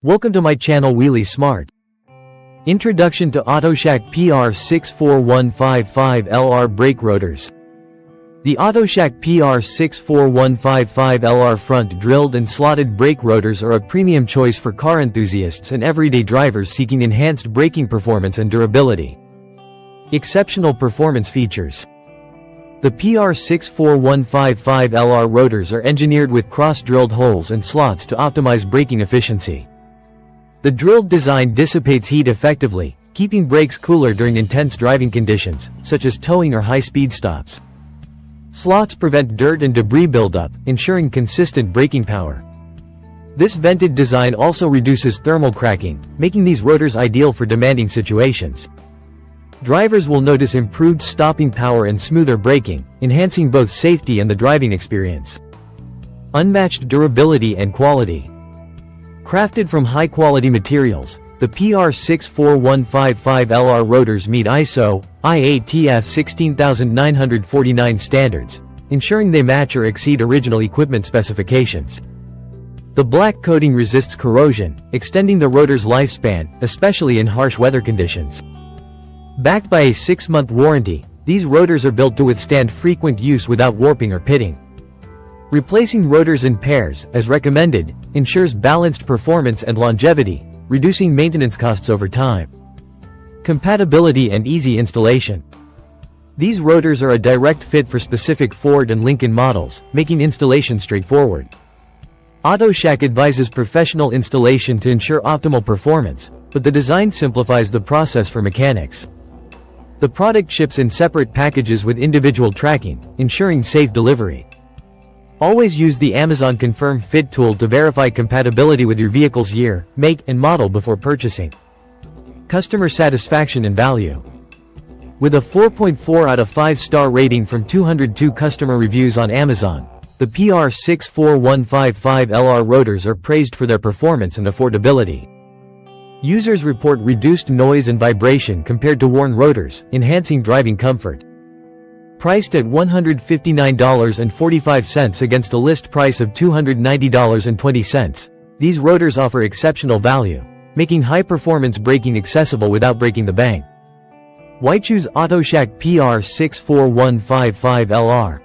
Welcome to my channel Wheelie Smart. Introduction to AutoShack PR64155LR Brake Rotors. The AutoShack PR64155LR front drilled and slotted brake rotors are a premium choice for car enthusiasts and everyday drivers seeking enhanced braking performance and durability. Exceptional performance features. The PR64155LR rotors are engineered with cross-drilled holes and slots to optimize braking efficiency. The drilled design dissipates heat effectively, keeping brakes cooler during intense driving conditions, such as towing or high-speed stops. Slots prevent dirt and debris buildup, ensuring consistent braking power. This vented design also reduces thermal cracking, making these rotors ideal for demanding situations. Drivers will notice improved stopping power and smoother braking, enhancing both safety and the driving experience. Unmatched durability and quality. Crafted from high-quality materials, the PR64155LR rotors meet ISO, IATF 16949 standards, ensuring they match or exceed original equipment specifications. The black coating resists corrosion, extending the rotor's lifespan, especially in harsh weather conditions. Backed by a 6-month warranty, these rotors are built to withstand frequent use without warping or pitting. Replacing rotors in pairs, as recommended, ensures balanced performance and longevity, reducing maintenance costs over time. Compatibility and easy installation. These rotors are a direct fit for specific Ford and Lincoln models, making installation straightforward. AutoShack advises professional installation to ensure optimal performance, but the design simplifies the process for mechanics. The product ships in separate packages with individual tracking, ensuring safe delivery. Always use the Amazon Confirm Fit tool to verify compatibility with your vehicle's year, make, and model before purchasing. Customer satisfaction and value. With a 4.4 out of 5-star rating from 202 customer reviews on Amazon, the PR64155LR rotors are praised for their performance and affordability. Users report reduced noise and vibration compared to worn rotors, enhancing driving comfort. Priced at $159.45 against a list price of $290.20, these rotors offer exceptional value, making high-performance braking accessible without breaking the bank. Why choose AutoShack PR64155LR?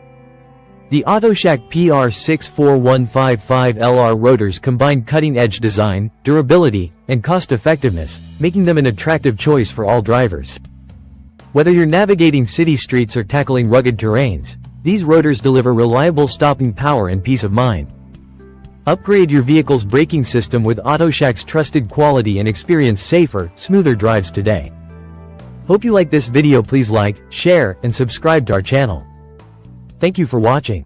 The AutoShack PR64155LR rotors combine cutting-edge design, durability, and cost-effectiveness, making them an attractive choice for all drivers. Whether you're navigating city streets or tackling rugged terrains, these rotors deliver reliable stopping power and peace of mind. Upgrade your vehicle's braking system with AutoShack's trusted quality and experience safer, smoother drives today. Hope you like this video. Please like, share, and subscribe to our channel. Thank you for watching.